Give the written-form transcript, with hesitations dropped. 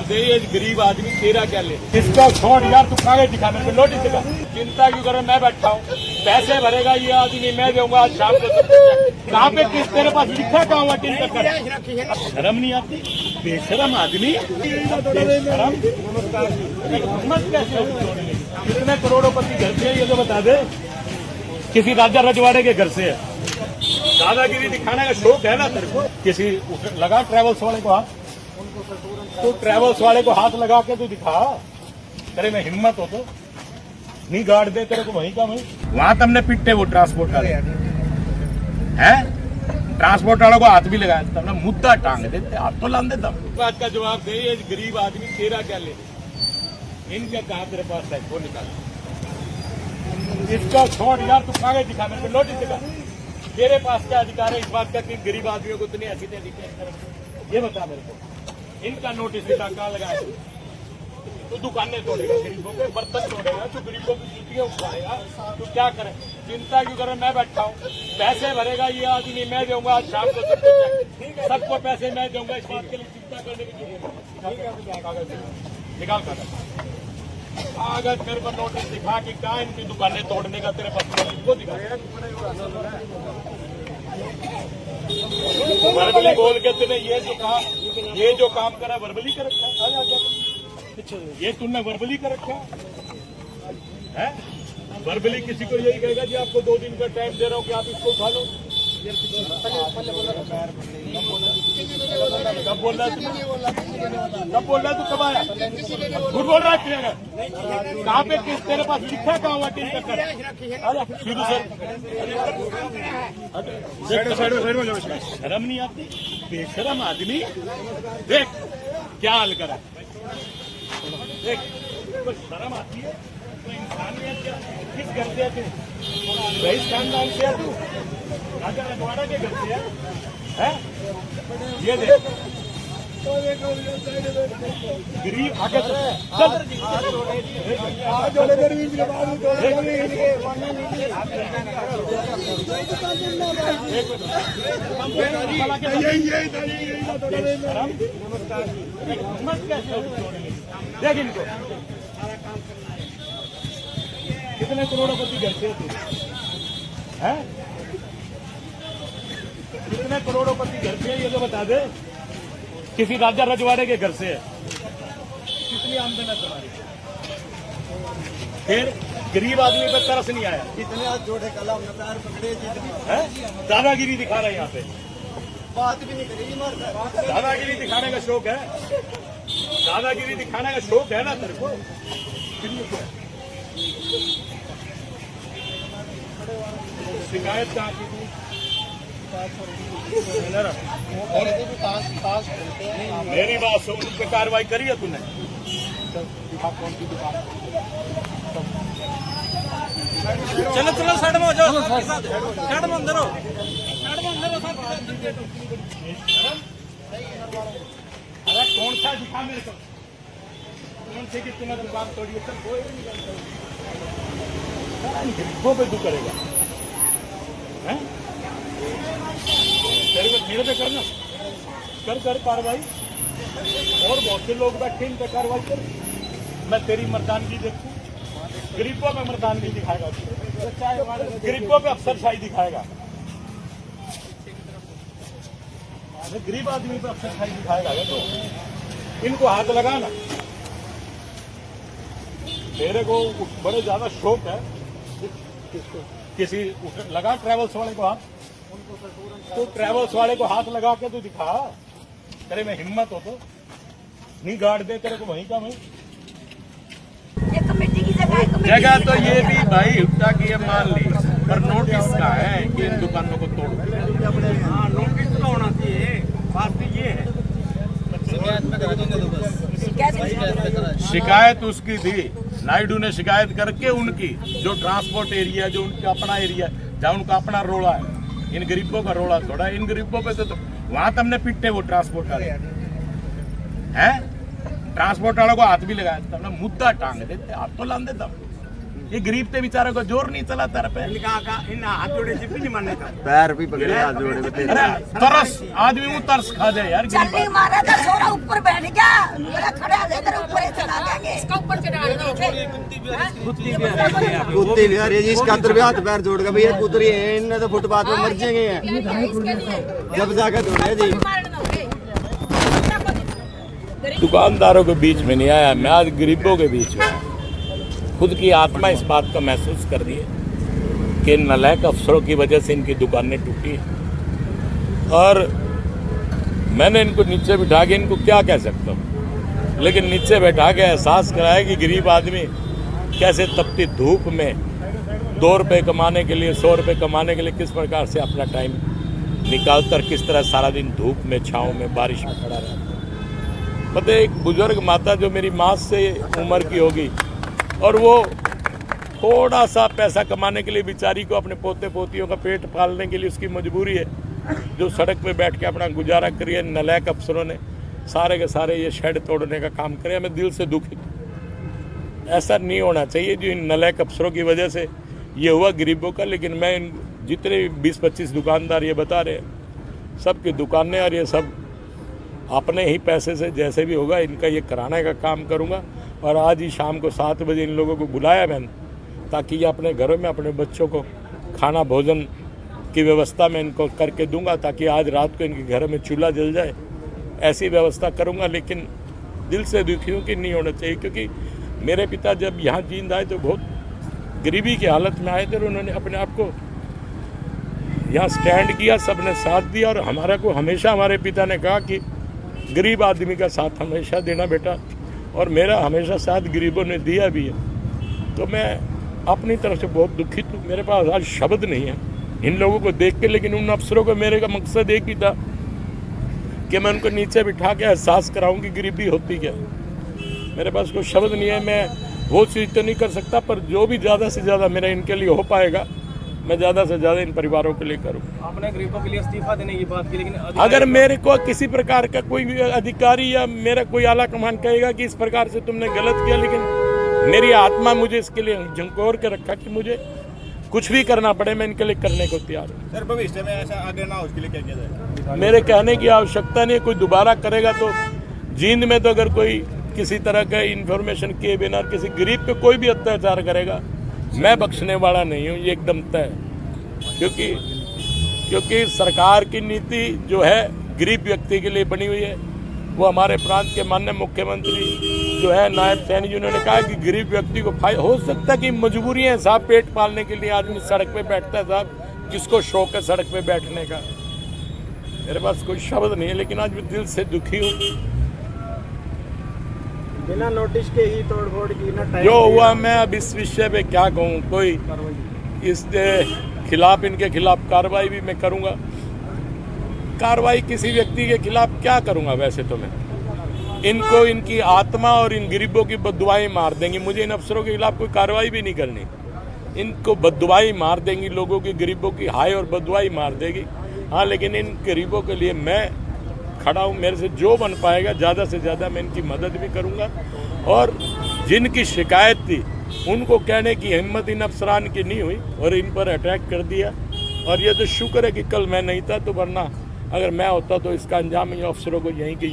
दे, ये गरीब आदमी तेरा क्या ले, इसका छोड़ यार, तू कागज दिखा, मेरे को नोटिस दिखा। चिंता क्यों करे, मैं बैठा हूँ, पैसे भरेगा ये आदमी, मैं दूंगा आज शाम को। कहाँ पे किस तेरे पास लिखा कहाँ हुआ टिन कर? शर्म नहीं आती, बेशरम आदमी, बेशरम। हिम्मत कैसे होगी? कितने करोड़ोंपति घर से ये तो बता दे, किसी राजा रजवाड़े के घर से है। दादागिरी दिखाने का शौक है ना तेरे को? किसी लगा ट्रेवल्स वाले को हाथ, तो ट्रेवल्स वाले को हाथ लगा के तू दिखा, तेरे में हिम्मत हो तो नहीं गाड़ दे तेरे को वहीं का वहीं। वहां तुमने पिट्टे वो ट्रांसपोर्ट वाले हैं, ट्रांसपोर्ट वालों को हाथ भी लगाया, तुमने मुद्दा टांग देते, हाथ तो लान देता। बात का जवाब दे, ये गरीब आदमी तेरा क्या ले, इनका कहा तेरे पास है, वो निकाल। इसका छोड़ यार, तू कागज दिखा, मेरे को नोटिस दिखा। तेरे पास क्या अधिकार है इस बात का कि गरीब आदमियों को इतनी ऐसी ये बता मेरे को। इनका नोटिस दिखा, कहाँ लगाया? तो दुकानें तोड़ेगा, गरीबों के बर्तन तोड़ेगा, तो गरीबों की जूतियां उठाएगा, तो क्या करे? चिंता क्यों करे, मैं बैठा हूँ, पैसे भरेगा ये आदमी, मैं दूंगा आज शाम को। सबको पैसे मैं दूंगा, इस बात के लिए चिंता करने की जरूरत है। कागज निकाल, कागज मेरे को नोटिस दिखा कि कहाँ इनकी दुकानें तोड़ने का तेरे पास नोटिस को दिखा। वर्बली बोल के तूने ये जो कहा, ये जो काम करा वर्बली कर रखा, ये तूने वर्बली कर रखा है। वर्बली किसी को यही कहेगा जी आपको 2 दिन का टाइम दे रहा हूँ कि आप इसको उठा लो। कब बोल रहा है तू? कब बोल रहा है तू? कब आया? झूठ बोल रहा है? कहाँ पे किस तेरे पास लिखा कहाँ हुआ टिन कर? शुरू से शर्म नहीं आती, बेशरम आदमी। देख क्या हाल करा, देख तो शर्म आती है तो इंसानियत क्या? किस घर से है तू? रईस खानदान से है तू? राजा रजवाड़ा के घर से है? ये देख गरीब आगे चल, देख इनको कितने करोड़पति घर से है? कितने करोड़पति घर से ये तो बता दे, किसी राजा रजवाड़े के घर से है। कितनी आमदन है तुम्हारी? फिर गरीब आदमी पे तरस नहीं आया? कितने हाथ जोड़े कलम न पैर पकड़े है? दादागिरी दिखा रहे हैं यहाँ पे, बात भी नहीं करेगी। दादागिरी दिखाने का शौक है, दादागिरी दिखाने का शौक है ना तेरे को? शिकायत कहाँ की थी? मेरी बात सुन, उन पे कार्रवाई करी है तूने? चलो चलो साइड में हो जाओ, साइड में अंदर हो, साइड में अंदर हो। अरे कौन सा दिखा मेरे को, कौन से कि तूने दुकान तोड़ी है? चल कोई नहीं, गरीबों पे तू करेगा हैं? तेरे को मेरे पे करना, कर कार्रवाई। और बहुत से लोग बैठे इन पे कार्रवाई कर, मैं तेरी मर्दानगी देखूं। गरीबों पे मर्दानगी दिखाएगा, गरीबों पे अफसरशाही दिखाएगा, गरीब आदमी पे अफसरशाही दिखाएगा। तो इनको हाथ लगाना, तेरे को बड़े ज्यादा शौक है। किसी लगा ट्रेवल्स वाले को हाथ, तो ट्रेवल्स वाले को हाथ लगा के तू दिखा, तेरे में हिम्मत हो तो नहीं गाड़ दे तेरे को वहीं का वहीं। जगह तो ये भी भाई हुट्टा की है मान ली, पर नोटिस का है कि इन दुकानों को तोड़। हाँ नोटिस तो होना चाहिए, बात तो ये है। शिकायत उसकी थी, नायडू ने शिकायत करके उनकी, जो ट्रांसपोर्ट एरिया, जो उनका अपना एरिया, जहाँ उनका अपना रोड़ा है, इन गरीबों का रोड़ा थोड़ा। इन गरीबों पे तो वहां तुमने पिट्टे वो ट्रांसपोर्ट वाले हैं, ट्रांसपोर्ट वालों को हाथ भी लगाया, तुमने मुद्दा टांग देते, हाथ तो लान देता। ये गरीब थे बेचारे को जोर नहीं चला तेरे पे। इन हाथ जोड़े से भी नहीं मानने का, पैर भी पकड़े हाथ जोड़े पे। तरस आदमी वो तरस खा जाए यार। मारा था, छोरा ऊपर बैठ गया, मेरा खड़ा ऊपर चढ़ा दोगे कुत्ते बिहार है जी, इसका अंदर भी हाथ पैर जोड़ के भैया कुतरी है, इनने तो फुटपाथ में मर जाएंगे हैं जब जाकर जोड़े जी। दुकानदारों के बीच में नहीं आया, मैं आज गरीबों के बीच में आया। खुद की आत्मा इस बात को महसूस कर रही है कि नालायक अफसरों की वजह से इनकी दुकानें टूटी हैं। और मैंने इनको नीचे बिठा के इनको क्या कह सकता हूँ, लेकिन नीचे बैठा के एहसास कराया कि गरीब आदमी कैसे तपती धूप में 2 रुपये कमाने के लिए, 100 रुपये कमाने के लिए किस प्रकार से अपना टाइम निकालता और किस तरह सारा दिन धूप में, छाँव में, बारिश में खड़ा रहता। पता है, एक बुजुर्ग माता जो मेरी माँ से उम्र की होगी और वो थोड़ा सा पैसा कमाने के लिए बेचारी को अपने पोते पोतियों का पेट पालने के लिए उसकी मजबूरी है, जो सड़क पे बैठ के अपना गुजारा करिए। नालायक अफसरों ने सारे के सारे ये शेड तोड़ने का काम करे। मैं दिल से दुखी, ऐसा नहीं होना चाहिए जो इन नालायक अफसरों की वजह से ये हुआ गरीबों का। लेकिन मैं इन जितने 20-25 दुकानदार ये बता रहे हैं, सबकी दुकानें और ये सब अपने ही पैसे से जैसे भी होगा इनका ये कराने का काम करूँगा। और आज ही शाम को 7 बजे इन लोगों को बुलाया मैंने, ताकि ये अपने घरों में अपने बच्चों को खाना भोजन की व्यवस्था मैं इनको करके दूंगा, ताकि आज रात को इनके घर में चूल्हा जल जाए, ऐसी व्यवस्था करूंगा। लेकिन दिल से दुखी हूँ कि नहीं होना चाहिए, क्योंकि मेरे पिता जब यहाँ जींद आए तो बहुत गरीबी की हालत में आए थे और उन्होंने अपने आप को यहाँ स्टैंड किया, सबने साथ दिया। और हमारा को हमेशा हमारे पिता ने कहा कि गरीब आदमी का साथ हमेशा देना बेटा, और मेरा हमेशा साथ गरीबों ने दिया भी है। तो मैं अपनी तरफ से बहुत दुखित हूँ। मेरे पास आज शब्द नहीं है इन लोगों को देख के, लेकिन उन अफसरों को मेरे का मकसद एक ही था कि मैं उनको नीचे बिठा के एहसास कराऊं कि गरीबी होती क्या है। मेरे पास कोई शब्द नहीं है, मैं वो चीज़ तो नहीं कर सकता, पर जो भी ज़्यादा से ज़्यादा मेरा इनके लिए हो पाएगा मैं ज़्यादा से ज़्यादा इन परिवारों के लिए करूँ। आपने गरीबों के लिए इस्तीफा देने की बात की, लेकिन अगर मेरे को किसी प्रकार का कोई भी अधिकारी या मेरा कोई आला कमान कहेगा कि इस प्रकार से तुमने गलत किया, लेकिन मेरी आत्मा मुझे इसके लिए झंकोर के रखा कि मुझे कुछ भी करना पड़े, मैं इनके लिए करने को तैयार हूँ। सर, भविष्य में ऐसा आगे ना हो उसके लिए क्या किया जाए? मेरे कहने की आवश्यकता नहीं, कोई दोबारा करेगा तो जींद में तो अगर कोई किसी तरह का इन्फॉर्मेशन किए बिना किसी गरीब पे कोई भी अत्याचार करेगा, मैं बख्शने वाला नहीं हूँ, ये एकदम तय। क्योंकि सरकार की नीति जो है गरीब व्यक्ति के लिए बनी हुई है। वो हमारे प्रांत के माननीय मुख्यमंत्री जो है नायब सैनी जी, उन्होंने कहा कि गरीब व्यक्ति को फायदा हो सकता है कि मजबूरियां हैं साहब, पेट पालने के लिए आदमी सड़क पे बैठता है साहब, किसको शौक है सड़क पे बैठने का। मेरे पास कोई शब्द नहीं है, लेकिन आज मैं दिल से दुखी हूँ। बिना नोटिस के ही तोड़फोड़ की ना टाइम जो हुआ, मैं अब इस विषय पे क्या कहूँ। कोई इसके खिलाफ, इनके खिलाफ कार्रवाई भी मैं करूँगा। कार्रवाई किसी व्यक्ति के खिलाफ क्या करूँगा, वैसे तो मैं इनको, इनकी आत्मा और इन गरीबों की बददुआएं मार देंगी। मुझे इन अफसरों के खिलाफ कोई कार्रवाई भी नहीं करनी, इनको बददुआएं मार देंगी, लोगों की, गरीबों की हाय और बददुआएं मार देगी। हाँ, लेकिन इन गरीबों के लिए मैं खड़ा हूँ। मेरे से जो बन पाएगा ज़्यादा से ज़्यादा मैं इनकी मदद भी करूँगा। और जिनकी शिकायत थी उनको कहने की हिम्मत इन अफसरान की नहीं हुई और इन पर अटैक कर दिया। और ये तो शुक्र है कि कल मैं नहीं था, तो वरना अगर मैं होता तो इसका अंजाम इन अफसरों को यहीं के